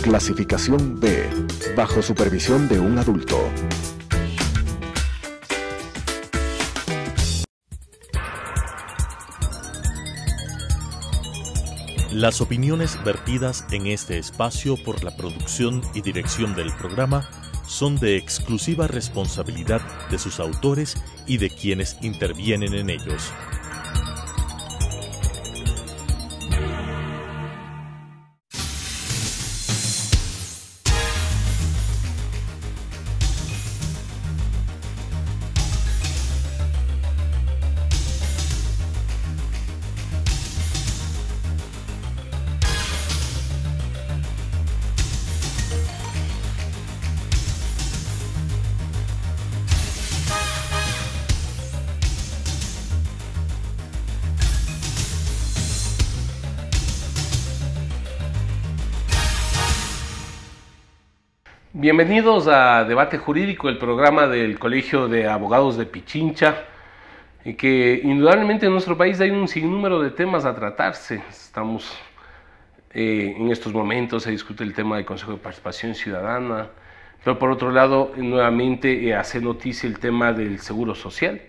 Clasificación B, bajo supervisión de un adulto. Las opiniones vertidas en este espacio por la producción y dirección del programa son de exclusiva responsabilidad de sus autores y de quienes intervienen en ellos. Bienvenidos a Debate Jurídico, el programa del Colegio de Abogados de Pichincha, y que indudablemente en nuestro país hay un sinnúmero de temas a tratarse. Estamos en estos momentos, se discute el tema del Consejo de Participación Ciudadana, pero por otro lado, nuevamente hace noticia el tema del Seguro Social.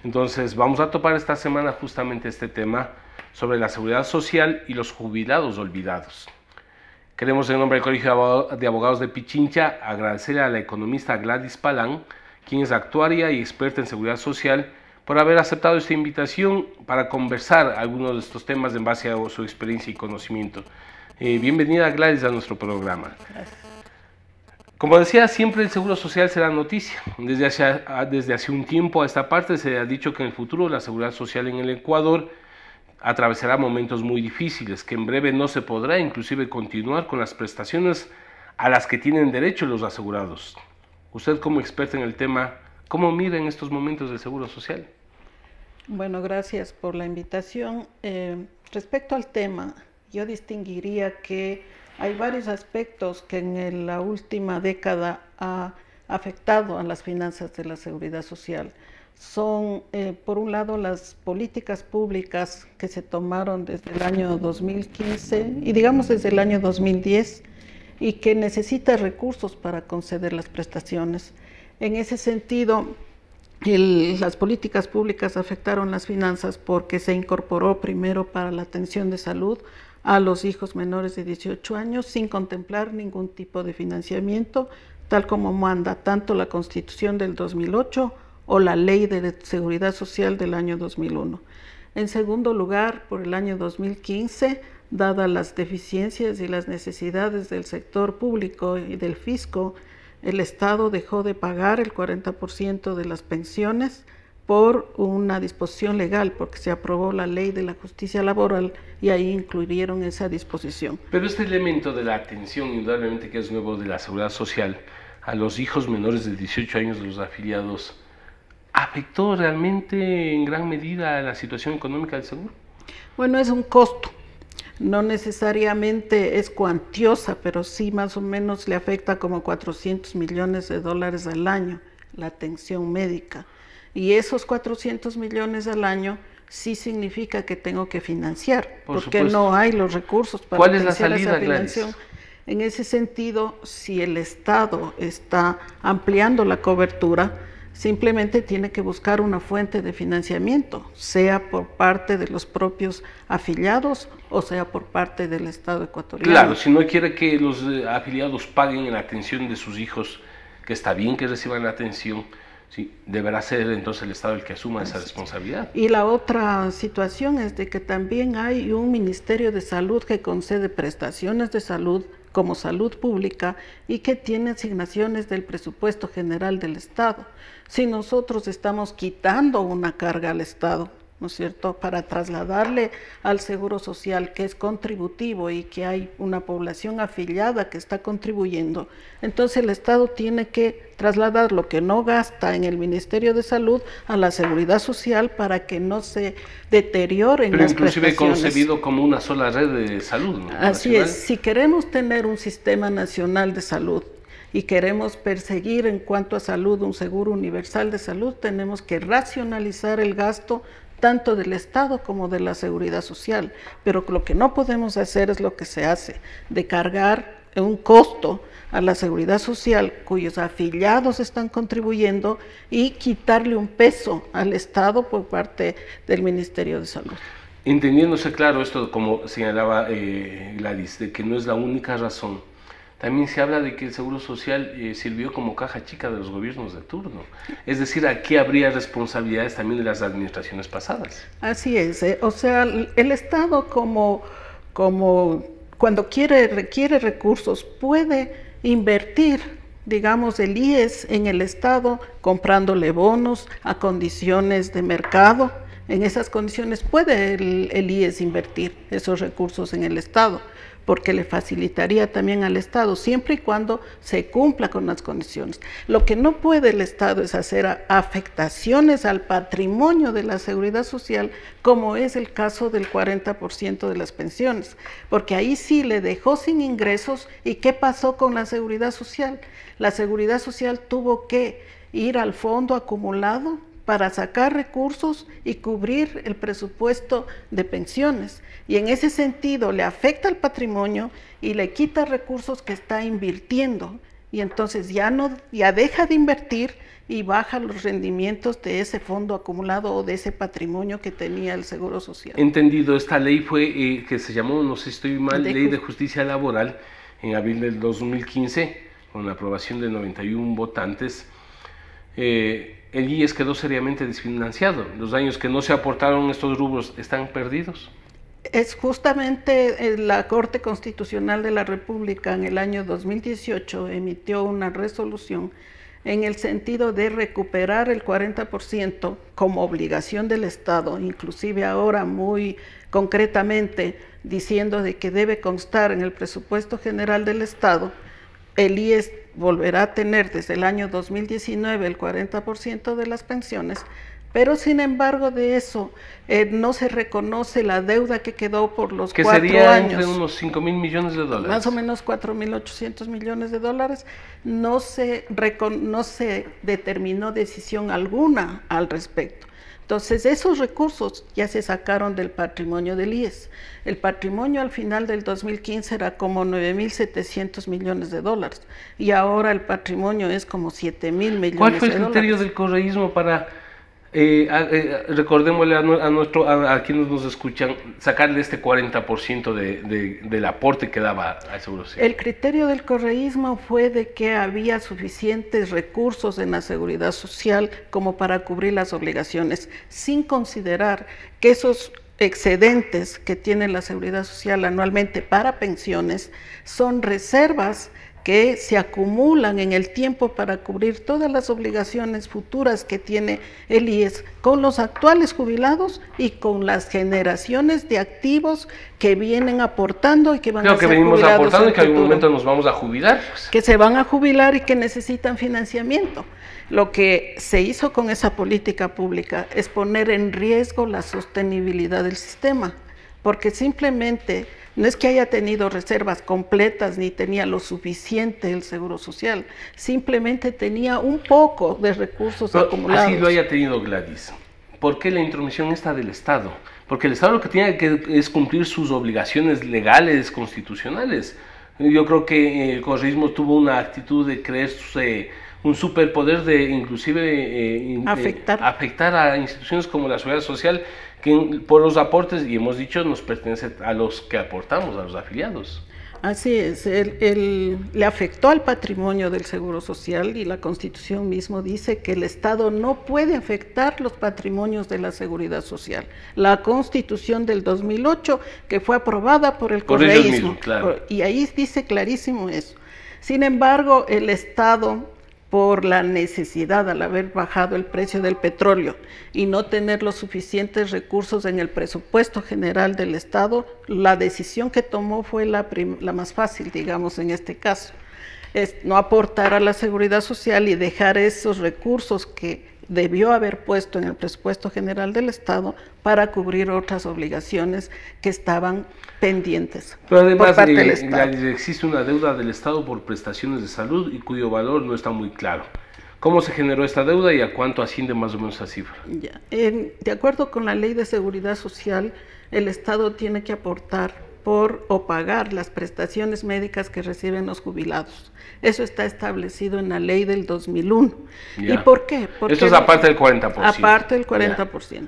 Entonces vamos a topar esta semana justamente este tema sobre la seguridad social y los jubilados olvidados. Queremos, en nombre del Colegio de Abogados de Pichincha, agradecer a la economista Gladys Palán, quien es actuaria y experta en seguridad social, por haber aceptado esta invitación para conversar algunos de estos temas en base a su experiencia y conocimiento. Bienvenida, Gladys, a nuestro programa. Gracias. Como decía, siempre el Seguro Social será noticia. Desde hace un tiempo a esta parte se ha dicho que en el futuro la seguridad social en el Ecuador atravesará momentos muy difíciles, que en breve no se podrá inclusive continuar con las prestaciones a las que tienen derecho los asegurados. Usted, como experta en el tema, ¿cómo mira en estos momentos del Seguro Social? Bueno, gracias por la invitación. Respecto al tema, yo distinguiría que hay varios aspectos que en la última década ha afectado a las finanzas de la seguridad social. Son, por un lado, las políticas públicas que se tomaron desde el año 2015 y digamos desde el año 2010 y que necesita recursos para conceder las prestaciones. En ese sentido, las políticas públicas afectaron las finanzas porque se incorporó primero para la atención de salud a los hijos menores de 18 años sin contemplar ningún tipo de financiamiento, tal como manda tanto la Constitución del 2008 o la Ley de Seguridad Social del año 2001. En segundo lugar, por el año 2015, dadas las deficiencias y las necesidades del sector público y del fisco, el Estado dejó de pagar el 40% de las pensiones por una disposición legal, porque se aprobó la Ley de la Justicia Laboral y ahí incluyeron esa disposición. Pero este elemento de la atención, indudablemente que es nuevo, de la seguridad social a los hijos menores de 18 años de los afiliados, ¿afectó realmente en gran medida la situación económica del seguro? Bueno, es un costo, no necesariamente es cuantiosa, pero sí más o menos le afecta como 400 millones de dólares al año la atención médica. Y esos 400 millones al año sí significa que tengo que financiar, porque no hay los recursos para ¿Cuál es la financiar salida, esa financiación. Gladys? En ese sentido, si el Estado está ampliando la cobertura, simplemente tiene que buscar una fuente de financiamiento, sea por parte de los propios afiliados o sea por parte del Estado ecuatoriano. Claro, si no quiere que los afiliados paguen en la atención de sus hijos, que está bien que reciban la atención, sí, deberá ser entonces el Estado el que asuma esa responsabilidad. Y la otra situación es de que también hay un Ministerio de Salud que concede prestaciones de salud como salud pública y que tiene asignaciones del presupuesto general del Estado. Si nosotros estamos quitando una carga al Estado, ¿no es cierto?, para trasladarle al Seguro Social, que es contributivo y que hay una población afiliada que está contribuyendo, entonces el Estado tiene que trasladar lo que no gasta en el Ministerio de Salud a la Seguridad Social para que no se deterioren las prestaciones. Pero inclusive concebido como una sola red de salud, ¿no? Así nacional. es, si queremos tener un sistema nacional de salud y queremos perseguir en cuanto a salud un seguro universal de salud, tenemos que racionalizar el gasto tanto del Estado como de la Seguridad Social, pero lo que no podemos hacer es lo que se hace, de cargar un costo a la seguridad social cuyos afiliados están contribuyendo y quitarle un peso al Estado por parte del Ministerio de Salud. Entendiéndose claro esto, como señalaba Gladys, de que no es la única razón, también se habla de que el Seguro Social sirvió como caja chica de los gobiernos de turno. Es decir, aquí habría responsabilidades también de las administraciones pasadas. Así es, o sea, el Estado como cuando requiere recursos puede invertir, digamos, el IES en el Estado comprándole bonos a condiciones de mercado. En esas condiciones puede el IES invertir esos recursos en el Estado, porque le facilitaría también al Estado, siempre y cuando se cumpla con las condiciones. Lo que no puede el Estado es hacer afectaciones al patrimonio de la seguridad social, como es el caso del 40% de las pensiones, porque ahí sí le dejó sin ingresos. ¿Y qué pasó con la seguridad social? La seguridad social tuvo que ir al fondo acumulado para sacar recursos y cubrir el presupuesto de pensiones. Y en ese sentido le afecta al patrimonio y le quita recursos que está invirtiendo. Y entonces ya deja de invertir y baja los rendimientos de ese fondo acumulado o de ese patrimonio que tenía el Seguro Social. Entendido, esta ley fue que se llamó, no sé si estoy mal, Ley de Justicia Laboral, en abril del 2015, con la aprobación de 91 votantes. El IES quedó seriamente desfinanciado. Los años que no se aportaron estos rubros están perdidos. Es justamente la Corte Constitucional de la República en el año 2018 emitió una resolución en el sentido de recuperar el 40% como obligación del Estado, inclusive ahora muy concretamente diciendo de que debe constar en el presupuesto general del Estado. El IES volverá a tener desde el año 2019 el 40% de las pensiones, pero sin embargo de eso no se reconoce la deuda que quedó por los 4 años. Que sería entre unos 5.000 millones de dólares. Más o menos 4.800 millones de dólares. No se determinó decisión alguna al respecto. Entonces, esos recursos ya se sacaron del patrimonio del IES. El patrimonio al final del 2015 era como 9.700 millones de dólares y ahora el patrimonio es como 7.000 millones de dólares. ¿Cuál fue el criterio del correísmo para, recordémosle a quienes nos escuchan, sacarle este 40% del aporte que daba al Seguro Social? El criterio del correísmo fue de que había suficientes recursos en la seguridad social como para cubrir las obligaciones, sin considerar que esos excedentes que tiene la seguridad social anualmente para pensiones son reservas que se acumulan en el tiempo para cubrir todas las obligaciones futuras que tiene el IES con los actuales jubilados y con las generaciones de activos que vienen aportando y que van a ser jubilados. Creo que venimos aportando y que en algún momento nos vamos a jubilar. Que se van a jubilar y que necesitan financiamiento. Lo que se hizo con esa política pública es poner en riesgo la sostenibilidad del sistema, porque simplemente no es que haya tenido reservas completas ni tenía lo suficiente el Seguro Social, simplemente tenía un poco de recursos acumulados. Así lo haya tenido, Gladys. ¿Por qué la intromisión está del Estado? Porque el Estado lo que tiene que es cumplir sus obligaciones legales, constitucionales. Yo creo que el correísmo tuvo una actitud de creerse un superpoder de inclusive afectar a instituciones como la Seguridad Social, que por los aportes, y hemos dicho, nos pertenece a los que aportamos, a los afiliados. Así es, le afectó al patrimonio del Seguro Social y la Constitución mismo dice que el Estado no puede afectar los patrimonios de la Seguridad Social. La Constitución del 2008, que fue aprobada por el correísmo, claro. Y ahí dice clarísimo eso. Sin embargo, el Estado, por la necesidad al haber bajado el precio del petróleo y no tener los suficientes recursos en el presupuesto general del Estado, la decisión que tomó fue la más fácil, digamos, en este caso, es no aportar a la seguridad social y dejar esos recursos que debió haber puesto en el presupuesto general del Estado para cubrir otras obligaciones que estaban pendientes. Pero además existe una deuda del Estado por prestaciones de salud y cuyo valor no está muy claro. ¿Cómo se generó esta deuda y a cuánto asciende más o menos esa cifra? De acuerdo con la Ley de Seguridad Social, el Estado tiene que aportar por o pagar las prestaciones médicas que reciben los jubilados. Eso está establecido en la ley del 2001. Ya. ¿Y por qué? Porque esto es aparte del 40%. Aparte del 40%. Ya.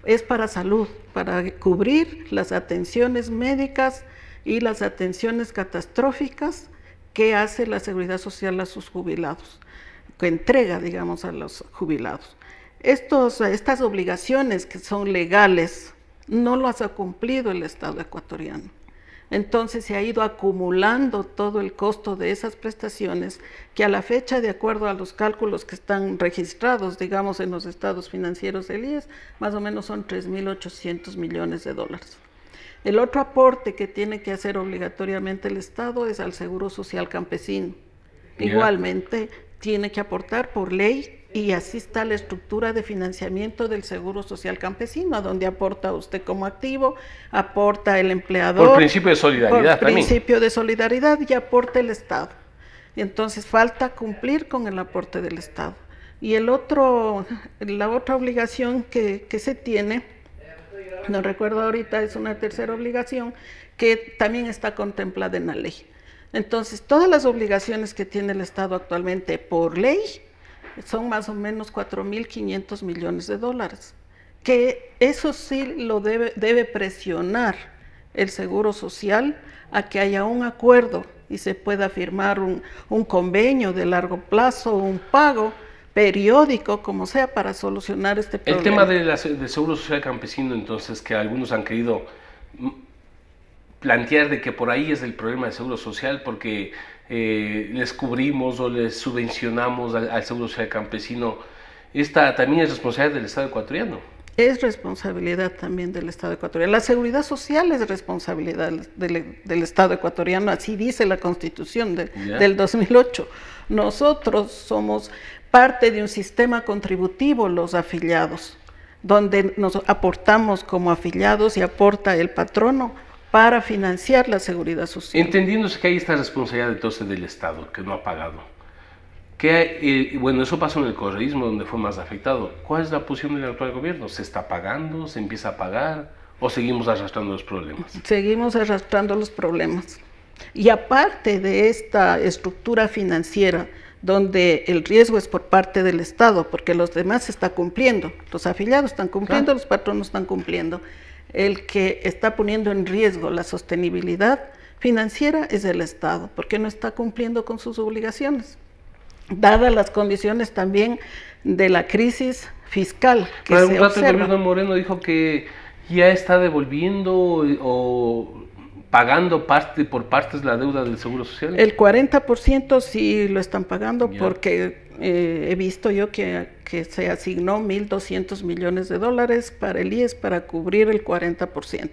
Es para salud, para cubrir las atenciones médicas y las atenciones catastróficas que hace la Seguridad Social a sus jubilados, que entrega, digamos, a los jubilados. Estas obligaciones que son legales no las ha cumplido el Estado ecuatoriano. Entonces se ha ido acumulando todo el costo de esas prestaciones que a la fecha, de acuerdo a los cálculos que están registrados, digamos, en los estados financieros del IES, más o menos son 3.800 millones de dólares. El otro aporte que tiene que hacer obligatoriamente el Estado es al Seguro Social Campesino. Igualmente tiene que aportar por ley, y así está la estructura de financiamiento del Seguro Social Campesino, a donde aporta usted como activo, aporta el empleador. Por principio de solidaridad por también. Principio de solidaridad, y aporta el Estado. Entonces falta cumplir con el aporte del Estado. Y la otra obligación que se tiene, no recuerdo ahorita, es una tercera obligación que también está contemplada en la ley. Entonces, todas las obligaciones que tiene el Estado actualmente por ley son más o menos 4.500 millones de dólares, que eso sí lo debe presionar el Seguro Social a que haya un acuerdo y se pueda firmar un convenio de largo plazo, un pago periódico, como sea, para solucionar este problema. El tema del Seguro Social Campesino, entonces, que algunos han querido plantear de que por ahí es el problema del Seguro Social, porque les cubrimos o les subvencionamos al Seguro Social Campesino, esta también es responsabilidad del Estado ecuatoriano. Es responsabilidad también del Estado ecuatoriano. La seguridad social es responsabilidad del Estado ecuatoriano, así dice la Constitución del 2008. Nosotros somos parte de un sistema contributivo, los afiliados, donde nos aportamos como afiliados y aporta el patrono para financiar la seguridad social. Entendiéndose que hay esta responsabilidad entonces del Estado, que no ha pagado. Bueno, eso pasó en el correísmo, donde fue más afectado. ¿Cuál es la posición del actual gobierno? ¿Se está pagando? ¿Se empieza a pagar? ¿O seguimos arrastrando los problemas? Seguimos arrastrando los problemas. Y aparte de esta estructura financiera, donde el riesgo es por parte del Estado, porque los demás se está cumpliendo, los afiliados están cumpliendo, los patronos están cumpliendo. El que está poniendo en riesgo la sostenibilidad financiera es el Estado, porque no está cumpliendo con sus obligaciones, dadas las condiciones también de la crisis fiscal que se observa. El gobierno Moreno dijo que ya está devolviendo o pagando por partes la deuda del Seguro Social. El 40% sí lo están pagando, porque he visto yo que se asignó 1.200 millones de dólares para el IES para cubrir el 40%.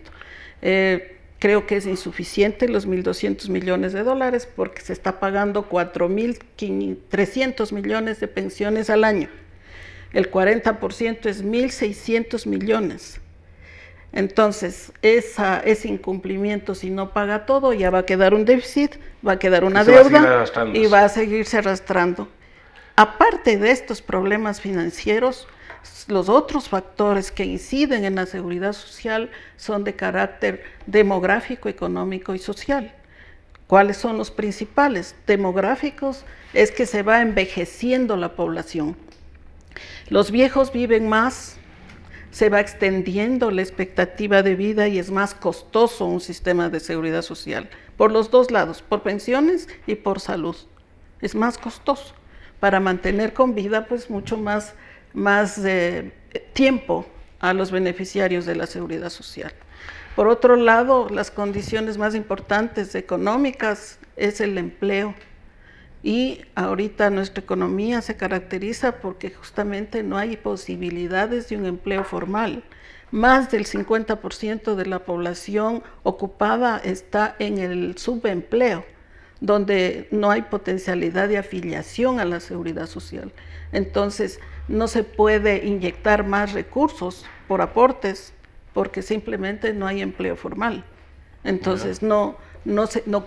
Creo que es insuficiente los 1.200 millones de dólares, porque se está pagando 4.300 millones de pensiones al año. El 40% es 1.600 millones. Entonces, ese incumplimiento, si no paga todo, ya va a quedar un déficit, va a quedar una deuda y va a seguirse arrastrando. Aparte de estos problemas financieros, los otros factores que inciden en la seguridad social son de carácter demográfico, económico y social. ¿Cuáles son los principales? Demográficos es que se va envejeciendo la población. Los viejos viven más, se va extendiendo la expectativa de vida y es más costoso un sistema de seguridad social, por los dos lados, por pensiones y por salud. Es más costoso. Para mantener con vida, pues mucho más tiempo a los beneficiarios de la seguridad social. Por otro lado, las condiciones más importantes económicas es el empleo. Y ahorita nuestra economía se caracteriza porque justamente no hay posibilidades de un empleo formal. Más del 50% de la población ocupada está en el subempleo, donde no hay potencialidad de afiliación a la seguridad social. Entonces, no se puede inyectar más recursos por aportes, porque simplemente no hay empleo formal. Entonces, no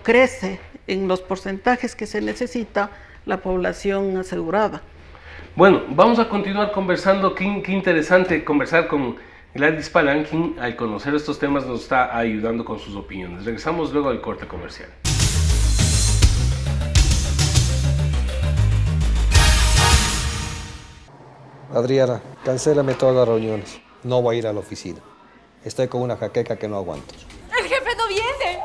crece en los porcentajes que se necesita la población asegurada. Bueno, vamos a continuar conversando. Qué interesante conversar con Gladys Palanquín, al conocer estos temas, nos está ayudando con sus opiniones. Regresamos luego al corte comercial. Adriana, cancélame todas las reuniones. No voy a ir a la oficina. Estoy con una jaqueca que no aguanto. ¡El jefe no viene!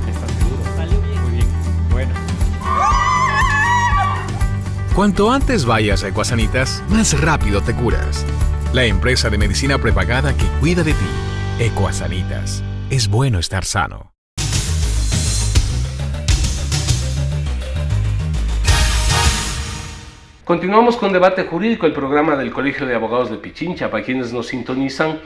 ¿Estás seguro? Salió bien. Muy bien. Bueno. Cuanto antes vayas a Ecuasanitas, más rápido te curas. La empresa de medicina prepagada que cuida de ti. Ecuasanitas. Es bueno estar sano. Continuamos con Debate Jurídico, el programa del Colegio de Abogados de Pichincha. Para quienes nos sintonizan,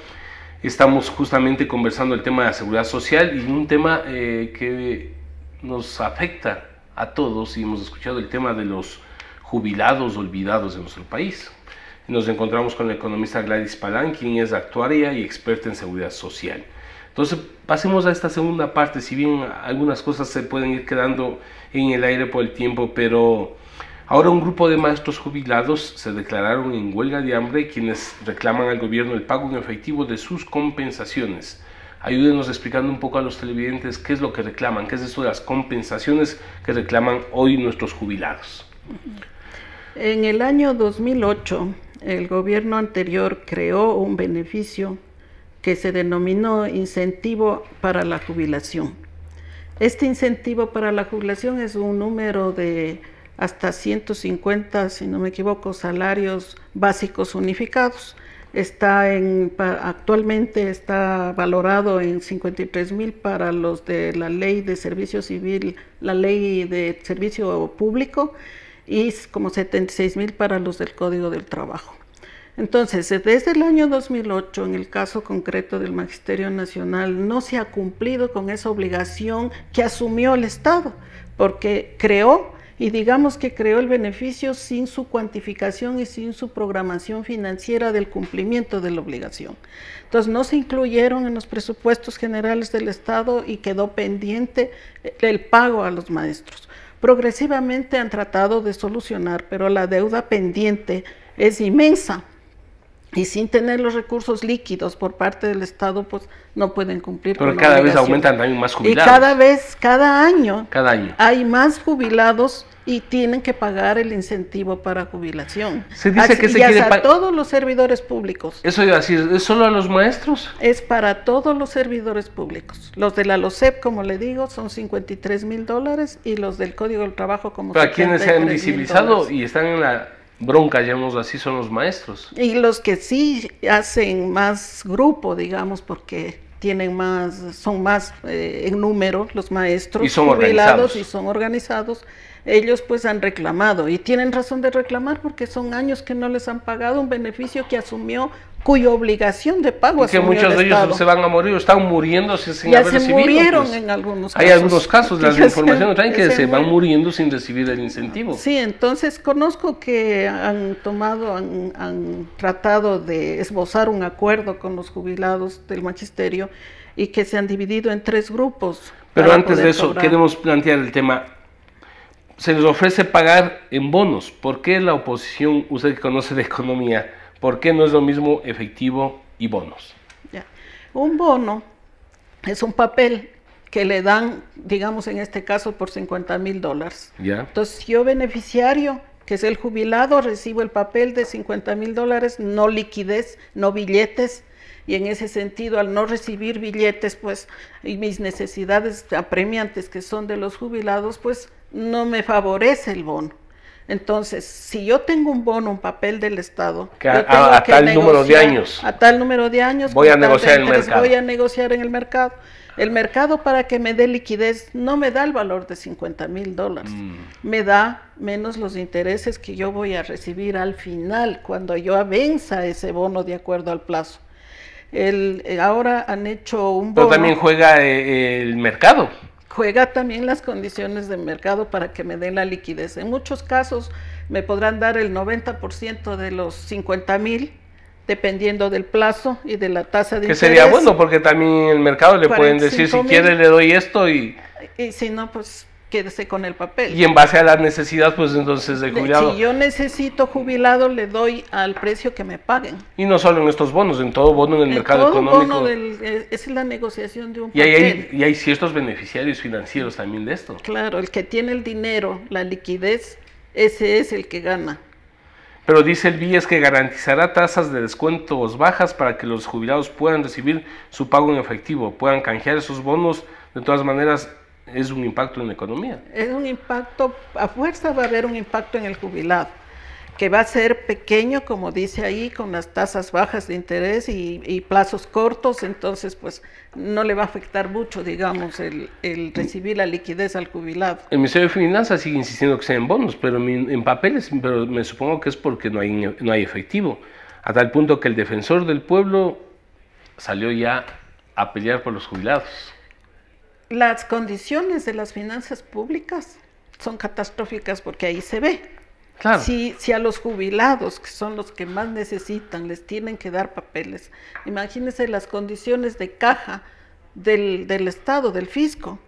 estamos justamente conversando el tema de la seguridad social y un tema que nos afecta a todos, y hemos escuchado el tema de los jubilados olvidados de nuestro país. Nos encontramos con la economista Gladys Palanquín, es actuaria y experta en seguridad social. Entonces, pasemos a esta segunda parte, si bien algunas cosas se pueden ir quedando en el aire por el tiempo, pero ahora un grupo de maestros jubilados se declararon en huelga de hambre, quienes reclaman al gobierno el pago en efectivo de sus compensaciones. Ayúdenos explicando un poco a los televidentes qué es lo que reclaman, qué es esto de las compensaciones que reclaman hoy nuestros jubilados. En el año 2008, el gobierno anterior creó un beneficio que se denominó incentivo para la jubilación. Este incentivo para la jubilación es un número de hasta 150, si no me equivoco, salarios básicos unificados. Actualmente está valorado en 53,000 para los de la ley de servicio civil, la ley de servicio público, y como 76,000 para los del Código del Trabajo. Entonces, desde el año 2008, en el caso concreto del Magisterio Nacional, no se ha cumplido con esa obligación que asumió el Estado, porque creó, y digamos que creó el beneficio sin su cuantificación y sin su programación financiera del cumplimiento de la obligación. Entonces, no se incluyeron en los presupuestos generales del Estado y quedó pendiente el pago a los maestros. Progresivamente han tratado de solucionar, pero la deuda pendiente es inmensa. Y sin tener los recursos líquidos por parte del Estado, pues no pueden cumplir Pero con la cada vez obligación. aumentan también más jubilados. Y cada año hay más jubilados y tienen que pagar el incentivo para jubilación. Se dice que se quiere pagar todos los servidores públicos. Eso iba a decir, ¿es solo a los maestros? Es para todos los servidores públicos. Los de la LOCEP, como le digo, son $53,000 y los del Código del Trabajo como Para quienes se han visibilizado $73,000. y están en la bronca, llamémoslo así, son los maestros. Y los que sí hacen más grupo, digamos, porque tienen más, son más en número los maestros y son jubilados y son organizados, ellos pues han reclamado y tienen razón de reclamar porque son años que no les han pagado un beneficio que asumió, cuya obligación de pago que muchos de ellos se van a morir o están muriéndose sin ya haber se recibido. murieron Pues, en algunos casos. hay algunos casos, las informaciones traen que se van murieron. muriendo sin recibir el incentivo. Sí, entonces conozco que han tratado de esbozar un acuerdo con los jubilados del magisterio y que se han dividido en 3 grupos. Pero antes de eso, queremos plantear el tema. Se les ofrece pagar en bonos. ¿Por qué la oposición, usted que conoce de economía, por qué no es lo mismo efectivo y bonos? Ya. Un bono es un papel que le dan, digamos en este caso, por $50,000. ¿Ya? Entonces, yo beneficiario, que es el jubilado, recibo el papel de $50,000, no liquidez, no billetes, y en ese sentido, al no recibir billetes, pues, y mis necesidades apremiantes que son de los jubilados, pues, no me favorece el bono. Entonces, si yo tengo un bono, un papel del Estado, que a tal número de años, a tal número de años, voy a negociar en el mercado. Voy a negociar en el mercado. El mercado, para que me dé liquidez, no me da el valor de $50,000, me da menos los intereses que yo voy a recibir al final, cuando yo venza ese bono de acuerdo al plazo. Ahora han hecho un bono. Pero también juega el mercado. Juega también las condiciones de mercado para que me den la liquidez. En muchos casos me podrán dar el 90% de los 50,000, dependiendo del plazo y de la tasa de interés. Que sería bueno, porque también en el mercado le pueden decir, si quiere le doy esto y si no, pues quédese con el papel. Y en base a la necesidad, pues entonces el jubilado... Si yo necesito jubilado, le doy al precio que me paguen. Y no solo en estos bonos, en todo bono en el mercado económico. Esa es la negociación de un papel. Y hay ciertos beneficiarios financieros también de esto. Claro, el que tiene el dinero, la liquidez, ese es el que gana. Pero dice el BIES que garantizará tasas de descuentos bajas para que los jubilados puedan recibir su pago en efectivo, puedan canjear esos bonos. De todas maneras, es un impacto en la economía. Es un impacto, a fuerza va a haber un impacto en el jubilado, que va a ser pequeño, como dice ahí, con las tasas bajas de interés y plazos cortos, entonces pues no le va a afectar mucho, digamos, el recibir la liquidez al jubilado. El Ministerio de Finanzas sigue insistiendo que sea en bonos, pero en papeles, pero me supongo que es porque no hay efectivo, a tal punto que el defensor del pueblo salió ya a pelear por los jubilados. Las condiciones de las finanzas públicas son catastróficas porque ahí se ve. Claro. Si a los jubilados, que son los que más necesitan, les tienen que dar papeles, imagínense las condiciones de caja del Estado, del fisco.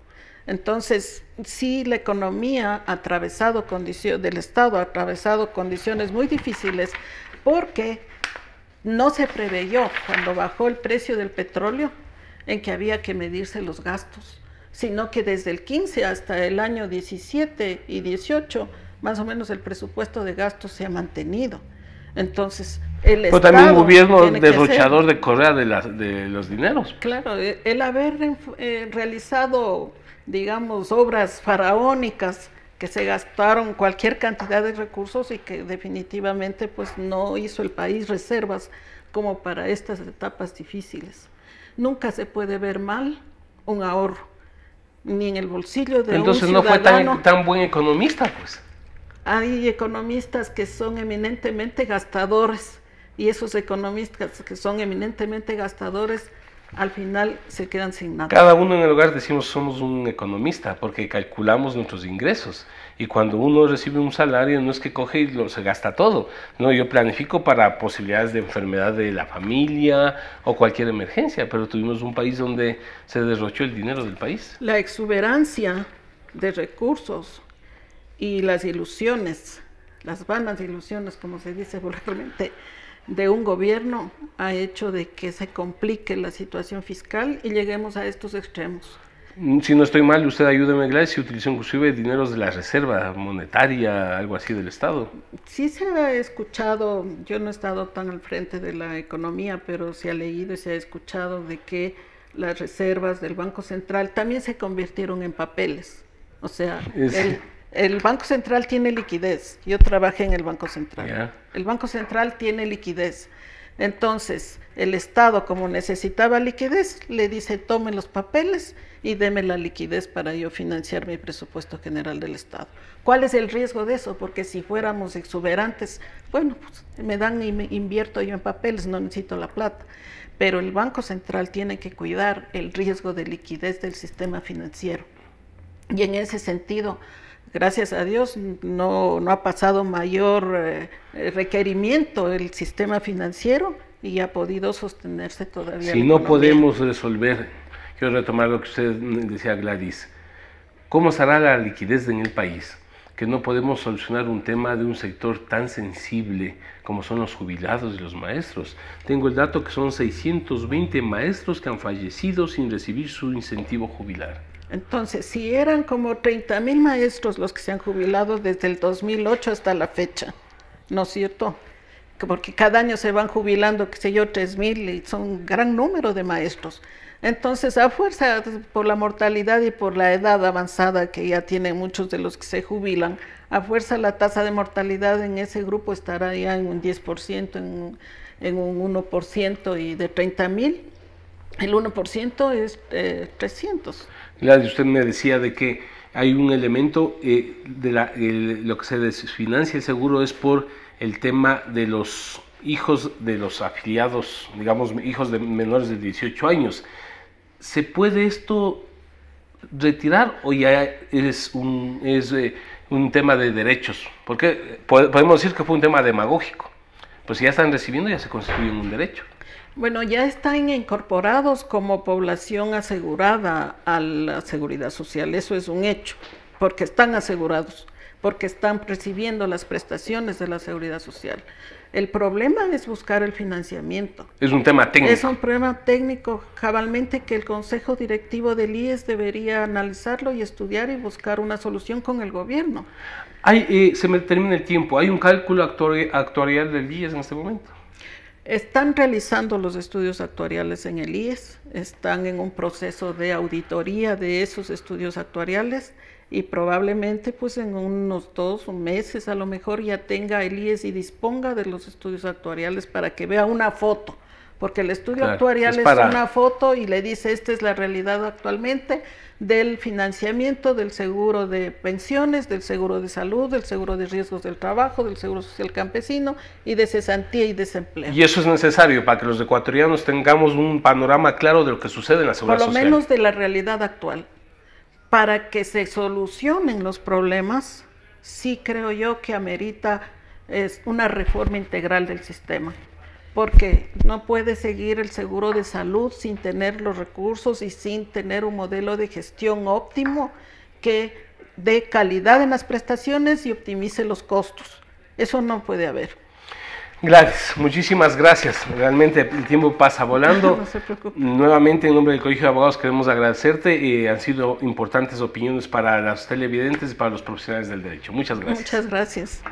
Entonces, sí, la economía del Estado ha atravesado condiciones muy difíciles porque no se preveyó cuando bajó el precio del petróleo en que había que medirse los gastos, sino que desde el 15 hasta el año 17 y 18, más o menos el presupuesto de gastos se ha mantenido. Entonces, el Estado... Pero también un gobierno derrochador de Correa de los dineros. Claro, el haber realizado, digamos, obras faraónicas que se gastaron cualquier cantidad de recursos y que definitivamente pues no hizo el país reservas como para estas etapas difíciles. Nunca se puede ver mal un ahorro, ni en el bolsillo de Entonces un no ciudadano. fue tan buen economista, pues. Hay economistas que son eminentemente gastadores, y esos economistas que son eminentemente gastadores al final se quedan sin nada. Cada uno en el hogar decimos somos un economista porque calculamos nuestros ingresos, y cuando uno recibe un salario no es que coge y se gasta todo, no, yo planifico para posibilidades de enfermedad de la familia o cualquier emergencia, pero tuvimos un país donde se derrochó el dinero del país. La exuberancia de recursos y las ilusiones, las vanas ilusiones, como se dice vulgarmente, de un gobierno ha hecho de que se complique la situación fiscal y lleguemos a estos extremos. Si no estoy mal, usted ayúdeme, Gladys, si utilizó inclusive dineros de la reserva monetaria, algo así del Estado. Sí se ha escuchado, yo no he estado tan al frente de la economía, pero se ha leído y se ha escuchado de que las reservas del Banco Central también se convirtieron en papeles. O sea, el Banco Central tiene liquidez. Yo trabajé en el Banco Central. Yeah. El Banco Central tiene liquidez. Entonces, el Estado, como necesitaba liquidez, le dice, tome los papeles y deme la liquidez para yo financiar mi presupuesto general del Estado. ¿Cuál es el riesgo de eso? Porque si fuéramos exuberantes, bueno, pues me dan y me invierto yo en papeles, no necesito la plata. Pero el Banco Central tiene que cuidar el riesgo de liquidez del sistema financiero. Y en ese sentido, gracias a Dios, no ha pasado mayor requerimiento el sistema financiero y ha podido sostenerse todavía. Si no podemos resolver, quiero retomar lo que usted decía, Gladys, ¿cómo será la liquidez en el país? Que no podemos solucionar un tema de un sector tan sensible como son los jubilados y los maestros. Tengo el dato que son 620 maestros que han fallecido sin recibir su incentivo jubilar. Entonces, si eran como 30,000 maestros los que se han jubilado desde el 2008 hasta la fecha, ¿no es cierto? Porque cada año se van jubilando, qué sé yo, 3,000, y son un gran número de maestros. Entonces, a fuerza, por la mortalidad y por la edad avanzada que ya tienen muchos de los que se jubilan, a fuerza la tasa de mortalidad en ese grupo estará ya en un 10%, en un 1%, y de 30,000, el 1% es 300. Usted me decía de que hay un elemento lo que se desfinancia el seguro es por el tema de los hijos de los afiliados, digamos, hijos de menores de 18 años. ¿Se puede esto retirar o ya es un tema de derechos? Porque podemos decir que fue un tema demagógico, pues si ya están recibiendo ya se constituye un derecho. Bueno, ya están incorporados como población asegurada a la seguridad social, eso es un hecho. porque están asegurados, porque están recibiendo las prestaciones de la seguridad social. El problema es buscar el financiamiento. Es un tema técnico. Es un problema técnico, cabalmente, que el Consejo Directivo del IES debería analizarlo y estudiar y buscar una solución con el gobierno. Se me termina el tiempo. ¿Hay un cálculo actuarial del IES en este momento? Están realizando los estudios actuariales en el IES, están en un proceso de auditoría de esos estudios actuariales y probablemente pues en unos 2 meses a lo mejor ya tenga el IES y disponga de los estudios actuariales para que vea una foto, porque el estudio actuarial es una foto y le dice esta es la realidad actualmente del financiamiento del seguro de pensiones, del seguro de salud, del seguro de riesgos del trabajo, del seguro social campesino y de cesantía y desempleo. Y eso es necesario para que los ecuatorianos tengamos un panorama claro de lo que sucede en la seguridad social. Por lo menos de la realidad actual. Para que se solucionen los problemas, sí creo yo que amerita una reforma integral del sistema. Porque no puede seguir el seguro de salud sin tener los recursos y sin tener un modelo de gestión óptimo que dé calidad en las prestaciones y optimice los costos. Eso no puede haber. Gladys, muchísimas gracias. Realmente el tiempo pasa volando. No se preocupe. Nuevamente, en nombre del Colegio de Abogados, queremos agradecerte. Han sido importantes opiniones para los televidentes y para los profesionales del derecho. Muchas gracias. Muchas gracias.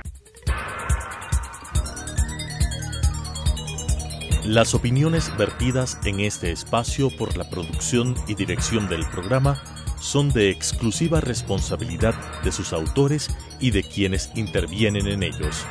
Las opiniones vertidas en este espacio por la producción y dirección del programa son de exclusiva responsabilidad de sus autores y de quienes intervienen en ellos.